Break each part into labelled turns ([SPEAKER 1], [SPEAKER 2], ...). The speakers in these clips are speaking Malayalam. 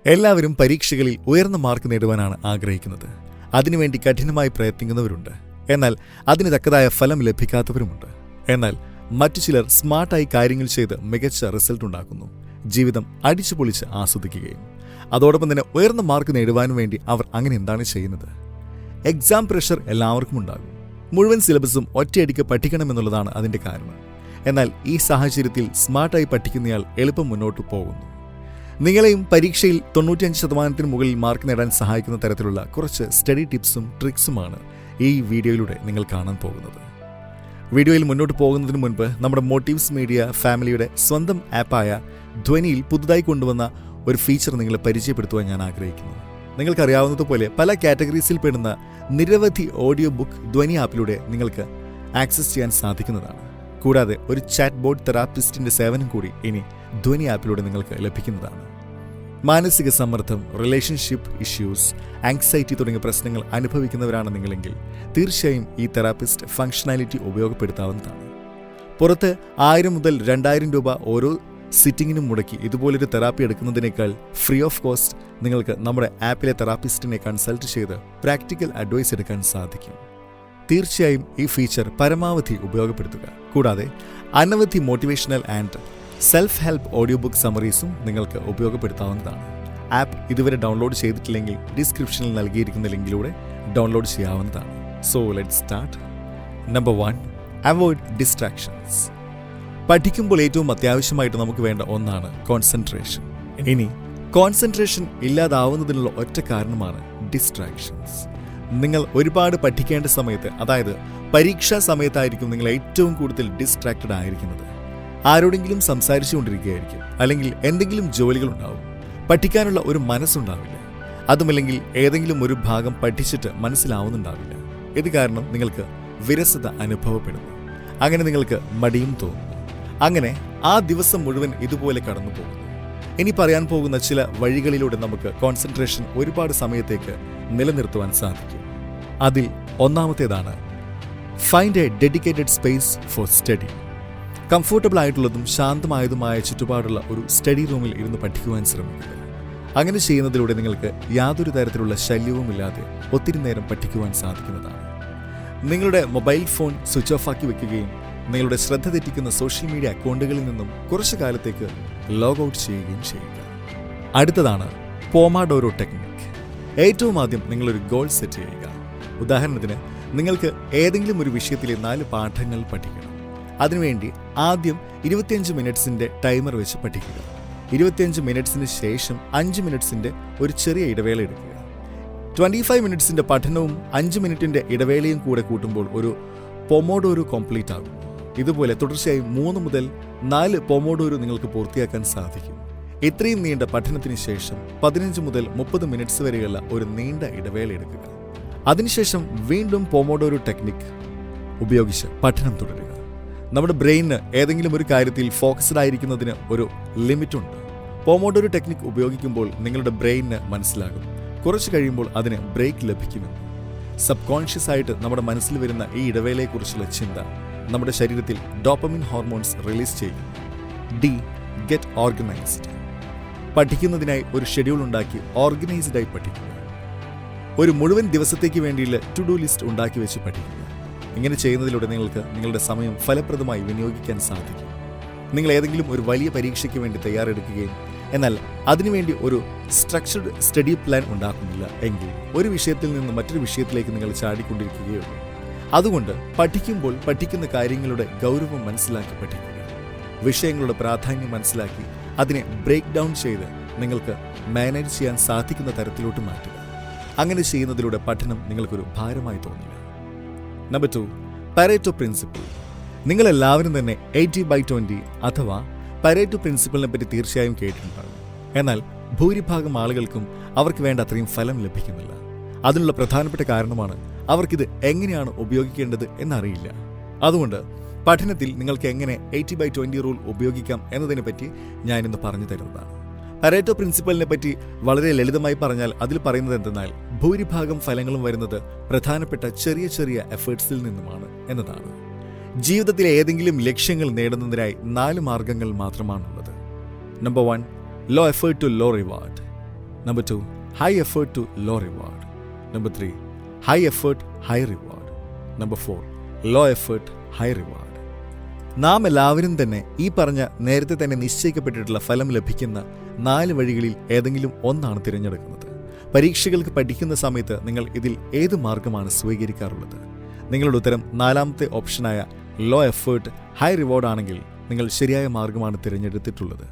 [SPEAKER 1] എല്ലാവരും പരീക്ഷകളിൽ ഉയർന്ന മാർക്ക് നേടുവാനാണ് ആഗ്രഹിക്കുന്നത്. അതിനുവേണ്ടി കഠിനമായി പ്രയത്നിക്കുന്നവരുണ്ട്. എന്നാൽ അതിന് തക്കതായ ഫലം ലഭിക്കാത്തവരുമുണ്ട്. എന്നാൽ മറ്റു ചിലർ സ്മാർട്ടായി കാര്യങ്ങൾ ചെയ്ത് മികച്ച റിസൾട്ട് ഉണ്ടാക്കുന്നു. ജീവിതം അടിച്ചു പൊളിച്ച് ആസ്വദിക്കുകയും അതോടൊപ്പം തന്നെ ഉയർന്ന മാർക്ക് നേടുവാനും വേണ്ടി അവർ അങ്ങനെ എന്താണ് ചെയ്യുന്നത്? എക്സാം പ്രഷർ എല്ലാവർക്കും ഉണ്ടാകും. മുഴുവൻ സിലബസും ഒറ്റയടിക്ക് പഠിക്കണമെന്നുള്ളതാണ് അതിൻ്റെ കാരണം. എന്നാൽ ഈ സാഹചര്യത്തിൽ സ്മാർട്ടായി പഠിക്കുന്നയാൾ എളുപ്പം മുന്നോട്ട് പോകുന്നു. നിങ്ങളെയും പരീക്ഷയിൽ 95% മുകളിൽ മാർക്ക് നേടാൻ സഹായിക്കുന്ന തരത്തിലുള്ള കുറച്ച് സ്റ്റഡി ടിപ്സും ട്രിക്സുമാണ് ഈ വീഡിയോയിലൂടെ നിങ്ങൾ കാണാൻ പോകുന്നത്. വീഡിയോയിൽ മുന്നോട്ട് പോകുന്നതിന് മുൻപ് നമ്മുടെ മോട്ടീവ്സ് മീഡിയ ഫാമിലിയുടെ സ്വന്തം ആപ്പായ ധ്വനിയിൽ പുതുതായി കൊണ്ടുവന്ന ഒരു ഫീച്ചർ നിങ്ങളെ പരിചയപ്പെടുത്തുവാൻ ഞാൻ ആഗ്രഹിക്കുന്നു. നിങ്ങൾക്കറിയാവുന്നതുപോലെ പല കാറ്റഗറീസിൽ പെടുന്ന നിരവധി ഓഡിയോ ബുക്ക് ധ്വനി ആപ്പിലൂടെ നിങ്ങൾക്ക് ആക്സസ് ചെയ്യാൻ സാധിക്കുന്നതാണ്. കൂടാതെ ഒരു ചാറ്റ് ബോട്ട് തെറാപ്പിസ്റ്റിന്റെ സേവനം കൂടി ഇനി ധ്വനി ആപ്പിലൂടെ നിങ്ങൾക്ക് ലഭിക്കുന്നതാണ്. മാനസിക സമ്മർദ്ദം, റിലേഷൻഷിപ്പ് ഇഷ്യൂസ്, ആങ്സൈറ്റി തുടങ്ങിയ പ്രശ്നങ്ങൾ അനുഭവിക്കുന്നവരാണ് നിങ്ങളെങ്കിൽ തീർച്ചയായും ഈ തെറാപ്പിസ്റ്റ് ഫംഗ്ഷനാലിറ്റി ഉപയോഗപ്പെടുത്താവുന്നതാണ്. പുറത്ത് 1000 മുതൽ 2000 രൂപ ഓരോ സിറ്റിങ്ങിനും മുടക്കി ഇതുപോലൊരു തെറാപ്പി എടുക്കുന്നതിനേക്കാൾ ഫ്രീ ഓഫ് കോസ്റ്റ് നിങ്ങൾക്ക് നമ്മുടെ ആപ്പിലെ തെറാപ്പിസ്റ്റിനെ കൺസൾട്ട് ചെയ്ത് പ്രാക്ടിക്കൽ അഡ്വൈസ് എടുക്കാൻ സാധിക്കും. തീർച്ചയായും ഈ ഫീച്ചർ പരമാവധി ഉപയോഗപ്പെടുത്തുക. കൂടാതെ അനവധി motivational and self help audio book സമറീസും നിങ്ങൾക്ക് ഉപയോഗപ്പെടുത്താവുന്നതാണ്. ആപ്പ് ഇതുവരെ ഡൗൺലോഡ് ചെയ്തിട്ടില്ലെങ്കിൽ ഡിസ്ക്രിപ്ഷനിൽ നൽകിയിരിക്കുന്ന ലിങ്കിലൂടെ ഡൗൺലോഡ് ചെയ്യാവുന്നതാണ്. So let's start. Number 1, avoid distractions. പഠിക്കുമ്പോൾ ഏറ്റവും അത്യാവശ്യമായിട്ട് നമുക്ക് വേണ്ട ഒന്നാണ് കോൺസെൻട്രേഷൻ. ഇനി കോൺസെൻട്രേഷൻ ഇല്ലാതാവുന്നതിനുള്ള ഒറ്റ കാരണമാണ് ഡിസ്ട്രാക്ഷൻസ്. നിങ്ങൾ ഒരുപാട് പഠിക്കേണ്ട സമയത്ത്, അതായത് പരീക്ഷാ സമയത്തായിരിക്കും നിങ്ങൾ ഏറ്റവും കൂടുതൽ ഡിസ്ട്രാക്റ്റഡ് ആയിരിക്കുന്നത്. ആരോടെങ്കിലും സംസാരിച്ചുകൊണ്ടിരിക്കുകയായിരിക്കും, അല്ലെങ്കിൽ എന്തെങ്കിലും ജോലികളുണ്ടാവും. പഠിക്കാനുള്ള ഒരു മനസ്സുണ്ടാവില്ല. അതുമല്ലെങ്കിൽ ഏതെങ്കിലും ഒരു ഭാഗം പഠിച്ചിട്ട് മനസ്സിലാവുന്നുണ്ടാവില്ല. ഇത് കാരണം നിങ്ങൾക്ക് വിരസത അനുഭവപ്പെടുന്നു. അങ്ങനെ നിങ്ങൾക്ക് മടിയും തോന്നുന്നു. അങ്ങനെ ആ ദിവസം മുഴുവൻ ഇതുപോലെ കടന്നു പോകുന്നു. ഇനി പറയാൻ പോകുന്ന ചില വഴികളിലൂടെ നമുക്ക് കോൺസെൻട്രേഷൻ ഒരുപാട് സമയത്തേക്ക് നിലനിർത്തുവാൻ സാധിക്കും. അതിൽ ഒന്നാമത്തേതാണ് find a dedicated space for study. Comfortable ആയിട്ടുള്ളതും ശാന്തമായതുമായ ചുറ്റുപാടുള്ള ഒരു സ്റ്റഡി റൂമിൽ ഇരുന്ന് പഠിക്കുവാൻ ശ്രമിക്കുക. അങ്ങനെ ചെയ്യുന്നതിലൂടെ നിങ്ങൾക്ക് യാതൊരു തരത്തിലുള്ള ശല്യവുമില്ലാതെ ഒത്തിരി നേരം പഠിക്കുവാൻ സാധിക്കുന്നതാണ്. നിങ്ങളുടെ മൊബൈൽ ഫോൺ സ്വിച്ച് ഓഫ് ആക്കി വെക്കുകയും നിങ്ങളുടെ ശ്രദ്ധ തെറ്റിക്കുന്ന സോഷ്യൽ മീഡിയ അക്കൗണ്ടുകളിൽ നിന്നും കുറച്ചു കാലത്തേക്ക് ലോഗ് ഔട്ട് ചെയ്യുകയും ചെയ്യുക. അടുത്തതാണ് പോമാഡോറോ ടെക്നിക്. ഏറ്റവും ആദ്യം നിങ്ങളൊരു ഗോൾ സെറ്റ് ചെയ്യുക. ഉദാഹരണത്തിന്, നിങ്ങൾക്ക് ഏതെങ്കിലും ഒരു വിഷയത്തിലെ 4 പാഠങ്ങൾ പഠിക്കണം. അതിനുവേണ്ടി ആദ്യം 25 മിനിറ്റ്സിൻ്റെ ടൈമർ വെച്ച് പഠിക്കുക. 25 മിനിറ്റ്സിന് ശേഷം 5 മിനിറ്റ്സിൻ്റെ ഒരു ചെറിയ ഇടവേള എടുക്കുക. 25 മിനിറ്റ്സിൻ്റെ പഠനവും 5 മിനിറ്റിൻ്റെ ഇടവേളയും കൂടെ കൂട്ടുമ്പോൾ ഒരു പൊമോഡോറോ കംപ്ലീറ്റ് ആകും. ഇതുപോലെ തുടർച്ചയായി 3 മുതൽ 4 പൊമോഡോറോ നിങ്ങൾക്ക് പൂർത്തിയാക്കാൻ സാധിക്കും. ഇത്രയും നീണ്ട പഠനത്തിന് ശേഷം 15 മുതൽ 30 മിനിറ്റ്സ് വരെയുള്ള ഒരു നീണ്ട ഇടവേള എടുക്കുക. അതിനുശേഷം വീണ്ടും പൊമോഡോറോ ടെക്നിക് ഉപയോഗിച്ച് പഠനം തുടരുക. നമ്മുടെ ബ്രെയിനിന് ഏതെങ്കിലും ഒരു കാര്യത്തിൽ ഫോക്കസ്ഡ് ആയിരിക്കുന്നതിന് ഒരു ലിമിറ്റുണ്ട്. പൊമോഡോറോ ടെക്നിക് ഉപയോഗിക്കുമ്പോൾ നിങ്ങളുടെ ബ്രെയിനിന് മനസ്സിലാകും കുറച്ച് കഴിയുമ്പോൾ അതിന് ബ്രേക്ക് ലഭിക്കുമെന്ന്. സബ് കോൺഷ്യസ് ആയിട്ട് നമ്മുടെ മനസ്സിൽ വരുന്ന ഈ ഇടവേളയെക്കുറിച്ചുള്ള ചിന്ത നമ്മുടെ ശരീരത്തിൽ ഡോപ്പമിൻ ഹോർമോൺസ് റിലീസ് ചെയ്യും. Get organised. പഠിക്കുന്നതിനായി ഒരു ഷെഡ്യൂൾ ഉണ്ടാക്കി ഓർഗനൈസ്ഡായി പഠിക്കുക. ഒരു മുഴുവൻ ദിവസത്തേക്ക് വേണ്ടിയുള്ള ടു ഡു ലിസ്റ്റ് ഉണ്ടാക്കി വെച്ച് പഠിക്കുക. ഇങ്ങനെ ചെയ്യുന്നതിലൂടെ നിങ്ങൾക്ക് നിങ്ങളുടെ സമയം ഫലപ്രദമായി വിനിയോഗിക്കാൻ സാധിക്കും. നിങ്ങൾ ഏതെങ്കിലും ഒരു വലിയ പരീക്ഷയ്ക്ക് വേണ്ടി തയ്യാറെടുക്കുകയും എന്നാൽ അതിനുവേണ്ടി ഒരു സ്ട്രക്ചർഡ് സ്റ്റഡി പ്ലാൻ ഉണ്ടാക്കുന്നില്ല എങ്കിൽ ഒരു വിഷയത്തിൽ നിന്ന് മറ്റൊരു വിഷയത്തിലേക്ക് നിങ്ങൾ ചാടിക്കൊണ്ടിരിക്കുകയുള്ളൂ. അതുകൊണ്ട് പഠിക്കുമ്പോൾ പഠിക്കുന്ന കാര്യങ്ങളുടെ ഗൗരവം മനസ്സിലാക്കി പഠിക്കുക. വിഷയങ്ങളുടെ പ്രാധാന്യം മനസ്സിലാക്കി അതിനെ ബ്രേക്ക് ഡൗൺ ചെയ്ത് നിങ്ങൾക്ക് മാനേജ് ചെയ്യാൻ സാധിക്കുന്ന തരത്തിലോട്ട് മാറ്റുക. അങ്ങനെ ചെയ്യുന്നതിലൂടെ പഠനം നിങ്ങൾക്കൊരു ഭാരമായി തോന്നില്ല. Number 2, Pareto principle. നിങ്ങളെല്ലാവരും തന്നെ 80/20 അഥവാ പരേറ്റോ പ്രിൻസിപ്പിളിനെ പറ്റി തീർച്ചയായും കേട്ടിട്ടുണ്ടാകും. എന്നാൽ ഭൂരിഭാഗം ആളുകൾക്കും അവർക്ക് വേണ്ട അത്രയും ഫലം ലഭിക്കുന്നില്ല. അതിനുള്ള പ്രധാനപ്പെട്ട കാരണമാണ് അവർക്കിത് എങ്ങനെയാണ് ഉപയോഗിക്കേണ്ടത് എന്നറിയില്ല. അതുകൊണ്ട് പഠനത്തിൽ നിങ്ങൾക്ക് എങ്ങനെ 80/20 റൂൾ ഉപയോഗിക്കാം എന്നതിനെപ്പറ്റി ഞാനിന്ന് പറഞ്ഞു തരുന്നതാണ്. പരേറ്റോ പ്രിൻസിപ്പലിനെ പറ്റി വളരെ ലളിതമായി പറഞ്ഞാൽ അതിൽ പറയുന്നത് എന്തെന്നാൽ ഭൂരിഭാഗം ഫലങ്ങളും വരുന്നത് പ്രധാനപ്പെട്ട ചെറിയ ചെറിയ എഫേർട്സിൽ നിന്നുമാണ് എന്നതാണ്. ജീവിതത്തിലെ ഏതെങ്കിലും ലക്ഷ്യങ്ങൾ നേടുന്നതിനായി 4 മാർഗങ്ങൾ മാത്രമാണുള്ളത്. Number 1, low effort to low reward. Number 2, high effort to low reward. Number 3, high effort, high reward. Number 4, low effort, high reward. നാം എല്ലാവരും തന്നെ ഈ പറഞ്ഞ നേരത്തെ തന്നെ നിശ്ചയിക്കപ്പെട്ടിട്ടുള്ള ഫലം ലഭിക്കുന്ന 4 വഴികളിൽ ഏതെങ്കിലും ഒന്നാണ് തിരഞ്ഞെടുക്കുന്നത്. പരീക്ഷകൾക്ക് പഠിക്കുന്ന സമയത്ത് നിങ്ങൾ ഇതിൽ ഏത് മാർഗമാണ് സ്വീകരിക്കാറുള്ളത്? നിങ്ങളുടെ ഉത്തരം 4ാമത്തെ ഓപ്ഷനായ ലോ എഫേർട്ട് ഹൈ റിവാർഡ് ആണെങ്കിൽ നിങ്ങൾ ശരിയായ മാർഗമാണ് തിരഞ്ഞെടുത്തിട്ടുള്ളത്.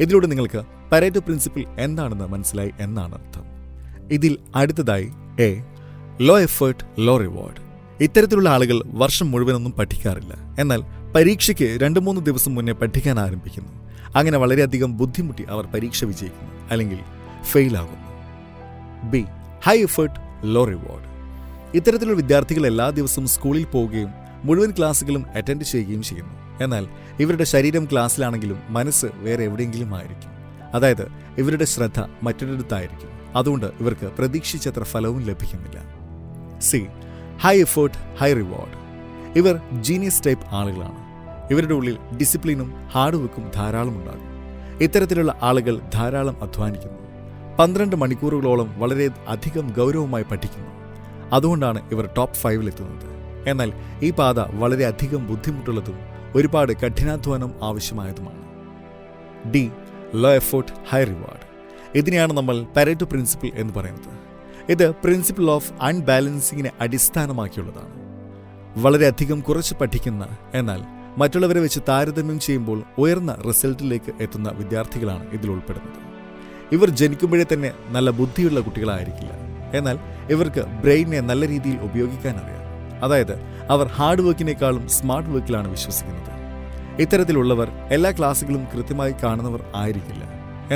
[SPEAKER 1] ഇതിലൂടെ നിങ്ങൾക്ക് പരേറ്റോ പ്രിൻസിപ്പിൾ എന്താണെന്ന് മനസ്സിലായി എന്നാണ് അർത്ഥം. ഇതിൽ അടുത്തതായി A, low effort low reward. ഇത്തരത്തിലുള്ള ആളുകൾ വർഷം മുഴുവനൊന്നും പഠിക്കാറില്ല. എന്നാൽ പരീക്ഷയ്ക്ക് 2-3 ദിവസം മുന്നേ പഠിക്കാൻ ആരംഭിക്കുന്നു. അങ്ങനെ വളരെയധികം ബുദ്ധിമുട്ടി അവർ പരീക്ഷ വിജയിക്കുന്നു അല്ലെങ്കിൽ ഫെയിൽ ആകുന്നു. B, high effort low reward. ഇത്തരത്തിലുള്ള വിദ്യാർത്ഥികൾ എല്ലാ ദിവസവും സ്കൂളിൽ പോവുകയും മുഴുവൻ ക്ലാസ്സുകളും അറ്റൻഡ് ചെയ്യുകയും ചെയ്യുന്നു. എന്നാൽ ഇവരുടെ ശരീരം ക്ലാസ്സിലാണെങ്കിലും മനസ്സ് വേറെ എവിടെയെങ്കിലും ആയിരിക്കും. അതായത് ഇവരുടെ ശ്രദ്ധ മറ്റൊരിടത്തായിരിക്കും. അതുകൊണ്ട് ഇവർക്ക് പ്രതീക്ഷിച്ചത്ര ഫലവും ലഭിക്കുന്നില്ല. C, high effort high reward. ഇവർ ജീനിയസ് ടൈപ്പ് ആളുകളാണ്. ഇവരുടെ ഉള്ളിൽ ഡിസിപ്ലിനും ഹാർഡ് വർക്കും ധാരാളം ഉണ്ടാകും. ഇത്തരത്തിലുള്ള ആളുകൾ ധാരാളം അധ്വാനിക്കുന്നു. 12 മണിക്കൂറുകളോളം വളരെ അധികം ഗൗരവമായി പഠിക്കുന്നു. അതുകൊണ്ടാണ് ഇവർ ടോപ്പ് 5-ലെത്തുന്നത്. എന്നാൽ ഈ പാത വളരെയധികം ബുദ്ധിമുട്ടുള്ളതും ഒരുപാട് കഠിനാധ്വാനം ആവശ്യമായതുമാണ്. ഡി, ലോ എഫേർട്ട് ഹൈ റിവാർഡ്. ഇതിനെയാണ് നമ്മൾ പരേറ്റോ പ്രിൻസിപ്പിൾ എന്ന് പറയുന്നത്. ഇത് പ്രിൻസിപ്പിൾ ഓഫ് അൺബാലൻസിങ്ങിനെ അടിസ്ഥാനമാക്കിയുള്ളതാണ്. വളരെയധികം കുറച്ച് പഠിക്കുന്ന എന്നാൽ മറ്റുള്ളവരെ വെച്ച് താരതമ്യം ചെയ്യുമ്പോൾ ഉയർന്ന റിസൾട്ടിലേക്ക് എത്തുന്ന വിദ്യാർത്ഥികളാണ് ഇതിൽ ഉൾപ്പെടുന്നത്. ഇവർ ജനിക്കുമ്പോഴേ തന്നെ നല്ല ബുദ്ധിയുള്ള കുട്ടികളായിരിക്കില്ല. എന്നാൽ ഇവർക്ക് ബ്രെയിനിനെ നല്ല രീതിയിൽ ഉപയോഗിക്കാൻ അറിയാം. അതായത് അവർ ഹാർഡ് വർക്കിനേക്കാളും സ്മാർട്ട് വർക്കിലാണ് വിശ്വസിക്കുന്നത്. ഇത്തരത്തിലുള്ളവർ എല്ലാ ക്ലാസ്സുകളും കൃത്യമായി കാണുന്നവർ ആയിരിക്കില്ല.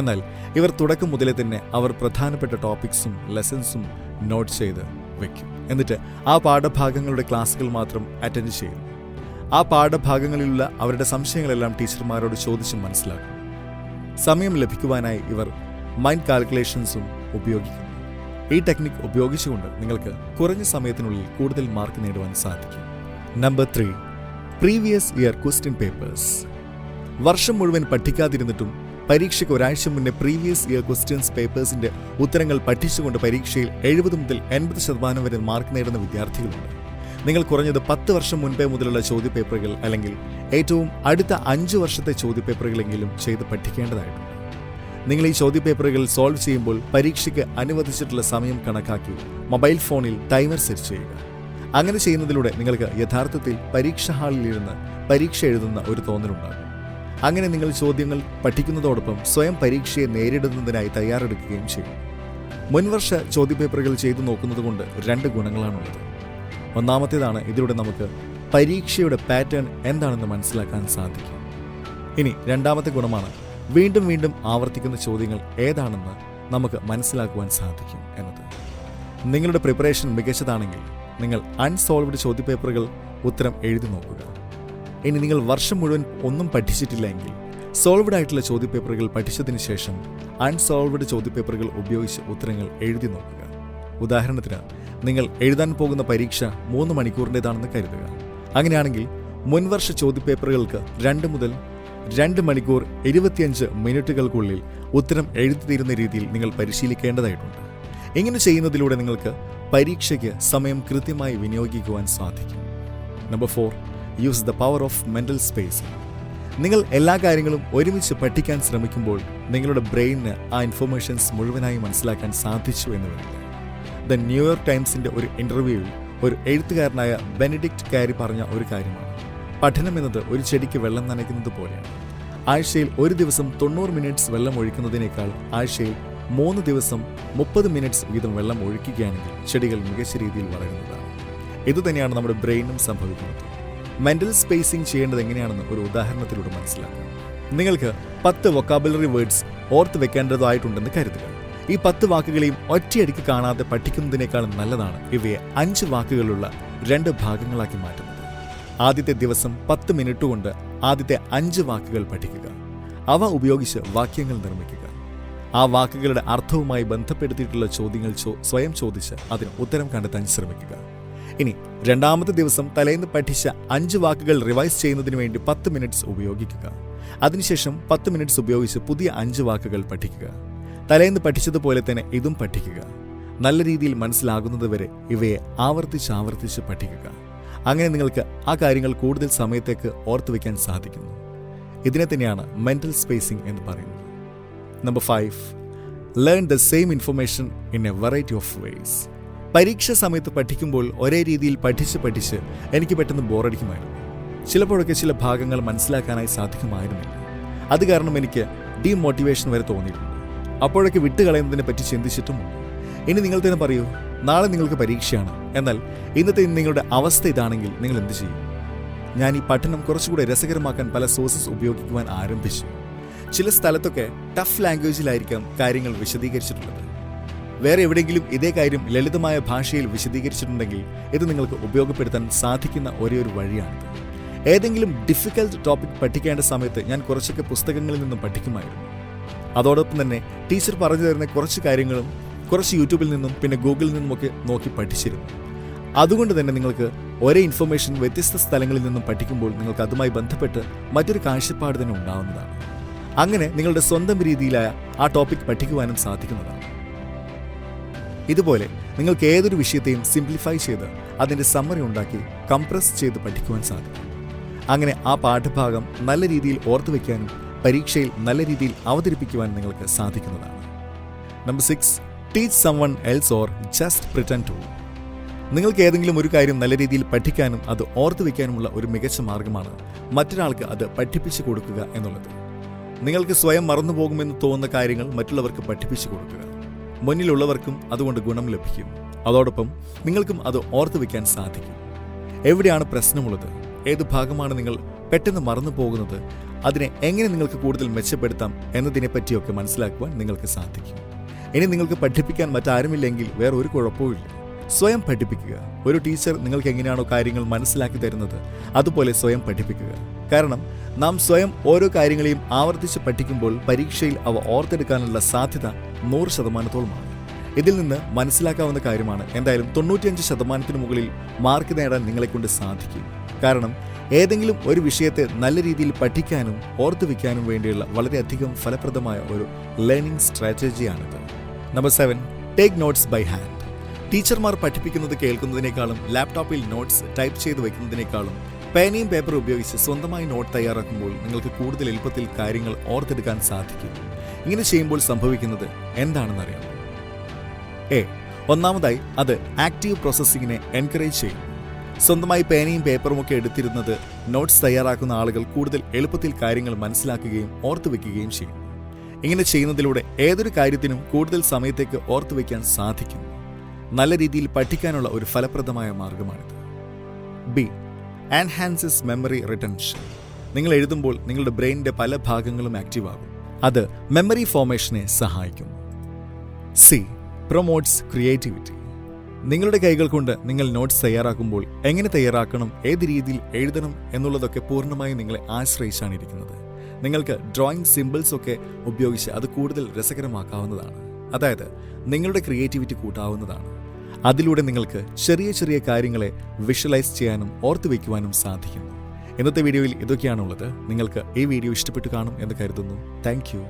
[SPEAKER 1] എന്നാൽ ഇവർ തുടക്കം മുതലേ തന്നെ അവർ പ്രധാനപ്പെട്ട ടോപ്പിക്സും ലെസൺസും നോട്ട് ചെയ്ത് വയ്ക്കും. എന്നിട്ട് ആ പാഠഭാഗങ്ങളുടെ ക്ലാസ്സുകൾ മാത്രം അറ്റൻഡ് ചെയ്യുന്നു. ആ പാഠഭാഗങ്ങളിലുള്ള അവരുടെ സംശയങ്ങളെല്ലാം ടീച്ചർമാരോട് ചോദിച്ച് മനസ്സിലാക്കും. സമയം ലഭിക്കുവാനായി ഇവർ മൈൻഡ് കാൽക്കുലേഷൻസും ഉപയോഗിക്കുന്നു. ഈ ടെക്നിക് ഉപയോഗിച്ചുകൊണ്ട് നിങ്ങൾക്ക് കുറഞ്ഞ സമയത്തിനുള്ളിൽ കൂടുതൽ മാർക്ക് നേടുവാൻ സാധിക്കും. Number 3, previous year question papers. വർഷം മുഴുവൻ പഠിക്കാതിരുന്നിട്ടും പരീക്ഷയ്ക്ക് ഒരാഴ്ച മുന്നേ പ്രീവിയസ് ഇയർ ക്വസ്റ്റ്യൻസ് പേപ്പേഴ്സിന്റെ ഉത്തരങ്ങൾ പഠിച്ചുകൊണ്ട് പരീക്ഷയിൽ 70 മുതൽ 80% വരെ മാർക്ക് നേടുന്ന വിദ്യാർത്ഥികളുണ്ട്. നിങ്ങൾ കുറഞ്ഞത് 10 വർഷം മുൻപേ മുതലുള്ള ചോദ്യപേപ്പറുകൾ അല്ലെങ്കിൽ ഏറ്റവും അടുത്ത 5 വർഷത്തെ ചോദ്യപേപ്പറുകളെങ്കിലും ചെയ്ത് പഠിക്കേണ്ടതായിട്ടുണ്ട്. നിങ്ങൾ ഈ ചോദ്യപേപ്പറുകൾ സോൾവ് ചെയ്യുമ്പോൾ പരീക്ഷയ്ക്ക് അനുവദിച്ചിട്ടുള്ള സമയം കണക്കാക്കി മൊബൈൽ ഫോണിൽ ടൈമർ സെറ്റ് ചെയ്യുക. അങ്ങനെ ചെയ്യുന്നതിലൂടെ നിങ്ങൾക്ക് യഥാർത്ഥത്തിൽ പരീക്ഷാ ഹാളിൽ ഇരുന്ന് പരീക്ഷ എഴുതുന്ന ഒരു തോന്നലുണ്ടാകും. അങ്ങനെ നിങ്ങൾ ചോദ്യങ്ങൾ പഠിക്കുന്നതോടൊപ്പം സ്വയം പരീക്ഷയെ നേരിടുന്നതിനായി തയ്യാറെടുക്കുകയും ചെയ്യും. മുൻവർഷ ചോദ്യപേപ്പറുകൾ ചെയ്തു നോക്കുന്നത് കൊണ്ട് 2 ഗുണങ്ങളാണുള്ളത്. ഒന്നാമത്തേതാണ് ഇതിലൂടെ നമുക്ക് പരീക്ഷയുടെ പാറ്റേൺ എന്താണെന്ന് മനസ്സിലാക്കാൻ സാധിക്കും. ഇനി രണ്ടാമത്തെ ഗുണമാണ് വീണ്ടും വീണ്ടും ആവർത്തിക്കുന്ന ചോദ്യങ്ങൾ ഏതാണെന്ന് നമുക്ക് മനസ്സിലാക്കുവാൻ സാധിക്കും എന്നത്. നിങ്ങളുടെ പ്രിപ്പറേഷൻ മികച്ചതാണെങ്കിൽ നിങ്ങൾ അൺസോൾവ്ഡ് ചോദ്യപേപ്പറുകൾ ഉത്തരം എഴുതി നോക്കുക. ഇനി നിങ്ങൾ വർഷം മുഴുവൻ ഒന്നും പഠിച്ചിട്ടില്ല എങ്കിൽ സോൾവ്ഡ് ആയിട്ടുള്ള ചോദ്യപേപ്പറുകൾ പഠിച്ചതിന് ശേഷം അൺസോൾവ്ഡ് ചോദ്യപേപ്പറുകൾ ഉപയോഗിച്ച് ഉത്തരങ്ങൾ എഴുതി നോക്കുക. ഉദാഹരണത്തിന് നിങ്ങൾ എഴുതാൻ പോകുന്ന പരീക്ഷ 3 മണിക്കൂറിൻ്റെതാണെന്ന് കരുതുക. അങ്ങനെയാണെങ്കിൽ മുൻവർഷ ചോദ്യപേപ്പറുകൾക്ക് 2 മുതൽ 2 മണിക്കൂർ 25 മിനിറ്റുകൾക്കുള്ളിൽ ഉത്തരം എഴുതി തീരുന്ന രീതിയിൽ നിങ്ങൾ പരിശീലിക്കേണ്ടതായിട്ടുണ്ട്. ഇങ്ങനെ ചെയ്യുന്നതിലൂടെ നിങ്ങൾക്ക് പരീക്ഷയ്ക്ക് സമയം കൃത്യമായി വിനിയോഗിക്കുവാൻ സാധിക്കും. Number 4, use the power of mental space. നിങ്ങൾ എല്ലാ കാര്യങ്ങളും ഒരുമിച്ച് പഠിക്കാൻ ശ്രമിക്കുമ്പോൾ നിങ്ങളുടെ ബ്രെയിനിന് ആ ഇൻഫർമേഷൻസ് മുഴുവനായി മനസ്സിലാക്കാൻ സാധിച്ചു എന്ന് വരില്ല. ദ ന്യൂയോർക്ക് ടൈംസിന്റെ ഒരു ഇന്റർവ്യൂവിൽ ഒരു എഴുത്തുകാരനായ ബെനഡിക്റ്റ് കാരി പറഞ്ഞ ഒരു കാര്യമാണ്, പഠനം എന്നത് ഒരു ചെടിക്ക് വെള്ളം നനയ്ക്കുന്നത് പോലെയാണ്. ആഴ്ചയിൽ ഒരു ദിവസം 90 മിനിറ്റ്സ് വെള്ളം ഒഴിക്കുന്നതിനേക്കാൾ ആഴ്ചയിൽ 3 ദിവസം 30 മിനിറ്റ്സ് വീതം വെള്ളം ഒഴിക്കുകയാണെങ്കിൽ ചെടികൾ മികച്ച രീതിയിൽ വളരുന്നതാണ്. ഇതുതന്നെയാണ് നമ്മുടെ ബ്രെയിനും സംഭവിക്കുന്നത്. മെന്റൽ സ്പേസിംഗ് ചെയ്യേണ്ടത് എങ്ങനെയാണെന്ന് ഒരു ഉദാഹരണത്തിലൂടെ മനസ്സിലാക്കാം. നിങ്ങൾക്ക് 10 വൊക്കാബുലറി വേർഡ്സ് ഓർത്ത് വെക്കേണ്ടതായിട്ടുണ്ടെന്ന് കരുതുക. ഈ 10 വാക്കുകളെയും ഒറ്റയടിക്ക് കാണാതെ പഠിക്കുന്നതിനേക്കാളും നല്ലതാണ് ഇവയെ 5 വാക്കുകളുള്ള 2 ഭാഗങ്ങളാക്കി മാറ്റുന്നത്. ആദ്യത്തെ ദിവസം 10 മിനിറ്റ് കൊണ്ട് ആദ്യത്തെ 5 വാക്കുകൾ പഠിക്കുക. അവ ഉപയോഗിച്ച് വാക്യങ്ങൾ നിർമ്മിക്കുക. ആ വാക്കുകളുടെ അർത്ഥവുമായി ബന്ധപ്പെടുത്തിയിട്ടുള്ള ചോദ്യങ്ങൾ സ്വയം ചോദിച്ച് അതിന് ഉത്തരം കണ്ടെത്താൻ ശ്രമിക്കുക. ഇനി രണ്ടാമത്തെ ദിവസം തലേന്ന് പഠിച്ച 5 വാക്കുകൾ റിവൈസ് ചെയ്യുന്നതിന് വേണ്ടി 10 മിനിറ്റ്സ് ഉപയോഗിക്കുക. അതിനുശേഷം 10 മിനിറ്റ്സ് ഉപയോഗിച്ച് പുതിയ 5 വാക്കുകൾ പഠിക്കുക. തലേന്ന് പഠിച്ചതുപോലെ തന്നെ ഇതും പഠിക്കുക. നല്ല രീതിയിൽ മനസ്സിലാകുന്നതുവരെ ഇവയെ ആവർത്തിച്ച് പഠിക്കുക. അങ്ങനെ നിങ്ങൾക്ക് ആ കാര്യങ്ങൾ കൂടുതൽ സമയത്തേക്ക് ഓർത്തുവെക്കാൻ സാധിക്കുന്നു. ഇതിനെ തന്നെയാണ് മെന്റൽ സ്പേസിംഗ് എന്ന് പറയുന്നത്. Number 5, learn the same information in A variety of ways. പരീക്ഷ സമയത്ത് പഠിക്കുമ്പോൾ ഒരേ രീതിയിൽ പഠിച്ച് എനിക്ക് പെട്ടെന്ന് ബോറടിക്കുമായിരുന്നു. ചിലപ്പോഴൊക്കെ ചില ഭാഗങ്ങൾ മനസ്സിലാക്കാനായി സാധിക്കുമായിരുന്നില്ല. അത് കാരണം എനിക്ക് ഡീമോട്ടിവേഷൻ വരെ തോന്നിയിട്ടുണ്ട്. അപ്പോഴൊക്കെ വിട്ടുകളയുന്നതിനെ പറ്റി ചിന്തിച്ചിട്ടുമുണ്ട്. ഇനി നിങ്ങൾ തന്നെ പറയൂ, നാളെ നിങ്ങൾക്ക് പരീക്ഷയാണ്. എന്നാൽ ഇന്നത്തെ നിങ്ങളുടെ അവസ്ഥ ഇതാണെങ്കിൽ നിങ്ങൾ എന്ത് ചെയ്യും? ഞാൻ ഈ പഠനം കുറച്ചുകൂടെ രസകരമാക്കാൻ പല സോഴ്സസ് ഉപയോഗിക്കുവാൻ ആരംഭിച്ചു. ചില സ്ഥലത്തൊക്കെ ടഫ് ലാംഗ്വേജിലായിരിക്കാം കാര്യങ്ങൾ വിശദീകരിച്ചിട്ടുള്ളത്. വേറെ എവിടെയെങ്കിലും ഇതേ കാര്യം ലളിതമായ ഭാഷയിൽ വിശദീകരിച്ചിട്ടുണ്ടെങ്കിൽ ഇത് നിങ്ങൾക്ക് ഉപയോഗപ്പെടുത്താൻ സാധിക്കുന്ന ഒരേയൊരു വഴിയാണിത്. ഏതെങ്കിലും ഡിഫിക്കൽട്ട് ടോപ്പിക് പഠിക്കേണ്ട സമയത്ത് ഞാൻ കുറച്ചൊക്കെ പുസ്തകങ്ങളിൽ നിന്നും പഠിക്കുമായിരുന്നു. അതോടൊപ്പം തന്നെ ടീച്ചർ പറഞ്ഞു തരുന്ന കുറച്ച് കാര്യങ്ങളും കുറച്ച് യൂട്യൂബിൽ നിന്നും പിന്നെ ഗൂഗിളിൽ നിന്നുമൊക്കെ നോക്കി പഠിച്ചിരുന്നു. അതുകൊണ്ട് തന്നെ നിങ്ങൾക്ക് ഒരേ ഇൻഫർമേഷൻ വ്യത്യസ്ത സ്ഥലങ്ങളിൽ നിന്നും പഠിക്കുമ്പോൾ നിങ്ങൾക്ക് അതുമായി ബന്ധപ്പെട്ട് മറ്റൊരു കാഴ്ചപ്പാട് തന്നെ ഉണ്ടാവുന്നതാണ്. അങ്ങനെ നിങ്ങളുടെ സ്വന്തം രീതിയിലായ ആ ടോപ്പിക് പഠിക്കുവാനും സാധിക്കുന്നതാണ്. ഇതുപോലെ നിങ്ങൾക്ക് ഏതൊരു വിഷയത്തെയും സിംപ്ലിഫൈ ചെയ്ത് അതിൻ്റെ സമ്മറി ഉണ്ടാക്കി കംപ്രസ് ചെയ്ത് പഠിക്കുവാൻ സാധിക്കും. അങ്ങനെ ആ പാഠഭാഗം നല്ല രീതിയിൽ ഓർത്തുവെക്കാനും പരീക്ഷയിൽ നല്ല രീതിയിൽ അവതരിപ്പിക്കുവാൻ നിങ്ങൾക്ക് സാധിക്കുന്നതാണ്. Number 6, teach someone else or just pretend to. നിങ്ങൾക്ക് ഏതെങ്കിലും ഒരു കാര്യം നല്ല രീതിയിൽ പഠിക്കാനും അത് ഓർത്തുവെക്കാനുമുള്ള ഒരു മികച്ച മാർഗമാണ് മറ്റൊരാൾക്ക് അത് പഠിപ്പിച്ചു കൊടുക്കുക എന്നുള്ളത്. നിങ്ങൾക്ക് സ്വയം മറന്നുപോകുമെന്ന് തോന്നുന്ന കാര്യങ്ങൾ മറ്റുള്ളവർക്ക് പഠിപ്പിച്ചു കൊടുക്കുക. മുന്നിലുള്ളവർക്കും അതുകൊണ്ട് ഗുണം ലഭിക്കും. അതോടൊപ്പം നിങ്ങൾക്കും അത് ഓർത്തുവെക്കാൻ സാധിക്കും. എവിടെയാണ് പ്രശ്നമുള്ളത്, ഏത് ഭാഗമാണ് നിങ്ങൾ പെട്ടെന്ന് മറന്നു പോകുന്നത്, അതിനെ എങ്ങനെ നിങ്ങൾക്ക് കൂടുതൽ മെച്ചപ്പെടുത്താം എന്നതിനെപ്പറ്റിയൊക്കെ മനസ്സിലാക്കുവാൻ നിങ്ങൾക്ക് സാധിക്കും. ഇനി നിങ്ങൾക്ക് പഠിപ്പിക്കാൻ മറ്റാരുമില്ലെങ്കിൽ വേറെ ഒരു കുഴപ്പവുമില്ല. സ്വയം പഠിപ്പിക്കുക. ഒരു ടീച്ചർ നിങ്ങൾക്ക് എങ്ങനെയാണോ കാര്യങ്ങൾ മനസ്സിലാക്കി തരുന്നത് അതുപോലെ സ്വയം പഠിപ്പിക്കുക. കാരണം നാം സ്വയം ഓരോ കാര്യങ്ങളെയും ആവർത്തിച്ച് പഠിക്കുമ്പോൾ പരീക്ഷയിൽ അവ ഓർത്തെടുക്കാനുള്ള സാധ്യത 100%. ഇതിൽ നിന്ന് മനസ്സിലാക്കാവുന്ന കാര്യമാണ്. എന്തായാലും 95% മുകളിൽ മാർക്ക് നേടാൻ നിങ്ങളെക്കൊണ്ട് സാധിക്കും. കാരണം ഏതെങ്കിലും ഒരു വിഷയത്തെ നല്ല രീതിയിൽ പഠിക്കാനും ഓർത്തുവെക്കാനും വേണ്ടിയുള്ള വളരെയധികം ഫലപ്രദമായ ഒരു ലേണിംഗ് സ്ട്രാറ്റജിയാണിത്. Number 7, take notes by hand. ടീച്ചർമാർ പഠിപ്പിക്കുന്നത് കേൾക്കുന്നതിനേക്കാളും ലാപ്ടോപ്പിൽ നോട്ട്സ് ടൈപ്പ് ചെയ്ത് വയ്ക്കുന്നതിനേക്കാളും പേനയും പേപ്പറും ഉപയോഗിച്ച് സ്വന്തമായി നോട്ട് തയ്യാറാക്കുമ്പോൾ നിങ്ങൾക്ക് കൂടുതൽ എളുപ്പത്തിൽ കാര്യങ്ങൾ ഓർത്തെടുക്കാൻ സാധിക്കും. ഇങ്ങനെ ചെയ്യുമ്പോൾ സംഭവിക്കുന്നത് എന്താണെന്നറിയാം. ഒന്നാമതായി അത് ആക്റ്റീവ് പ്രോസസ്സിങ്ങിനെ എൻകറേജ് ചെയ്യും. സ്വന്തമായി പേനയും പേപ്പറുമൊക്കെ എടുത്തിരുന്നത് നോട്ട്സ് തയ്യാറാക്കുന്ന ആളുകൾ കൂടുതൽ എളുപ്പത്തിൽ കാര്യങ്ങൾ മനസ്സിലാക്കുകയും ഓർത്തുവെക്കുകയും ചെയ്യും. ഇങ്ങനെ ചെയ്യുന്നതിലൂടെ ഏതൊരു കാര്യത്തിനും കൂടുതൽ സമയത്തേക്ക് ഓർത്തുവെക്കാൻ സാധിക്കും. നല്ല രീതിയിൽ പഠിക്കാനുള്ള ഒരു ഫലപ്രദമായ മാർഗമാണിത്. B, enhances memory retention. നിങ്ങൾ എഴുതുമ്പോൾ നിങ്ങളുടെ ബ്രെയിനിന്റെ പല ഭാഗങ്ങളും ആക്റ്റീവ് ആകും. അത് മെമ്മറി ഫോർമേഷനെ സഹായിക്കും. C, promotes creativity. നിങ്ങളുടെ കൈകൾ കൊണ്ട് നിങ്ങൾ നോട്ട്സ് തയ്യാറാക്കുമ്പോൾ എങ്ങനെ തയ്യാറാക്കണം, ഏത് രീതിയിൽ എഴുതണം എന്നുള്ളതൊക്കെ പൂർണ്ണമായും നിങ്ങളെ ആശ്രയിച്ചാണ് ഇരിക്കുന്നത്. നിങ്ങൾക്ക് ഡ്രോയിങ് സിമ്പിൾസ് ഒക്കെ ഉപയോഗിച്ച് അത് കൂടുതൽ രസകരമാക്കാവുന്നതാണ്. അതായത് നിങ്ങളുടെ ക്രിയേറ്റിവിറ്റി കൂട്ടാവുന്നതാണ്. അതിലൂടെ നിങ്ങൾക്ക് ചെറിയ ചെറിയ കാര്യങ്ങളെ വിഷ്വലൈസ് ചെയ്യാനും ഓർത്തുവെക്കുവാനും സാധിക്കുന്നു. ഇന്നത്തെ വീഡിയോയിൽ ഇതൊക്കെയാണുള്ളത്. നിങ്ങൾക്ക് ഈ വീഡിയോ ഇഷ്ടപ്പെട്ടു കാണും എന്ന് കരുതുന്നു. Thank you.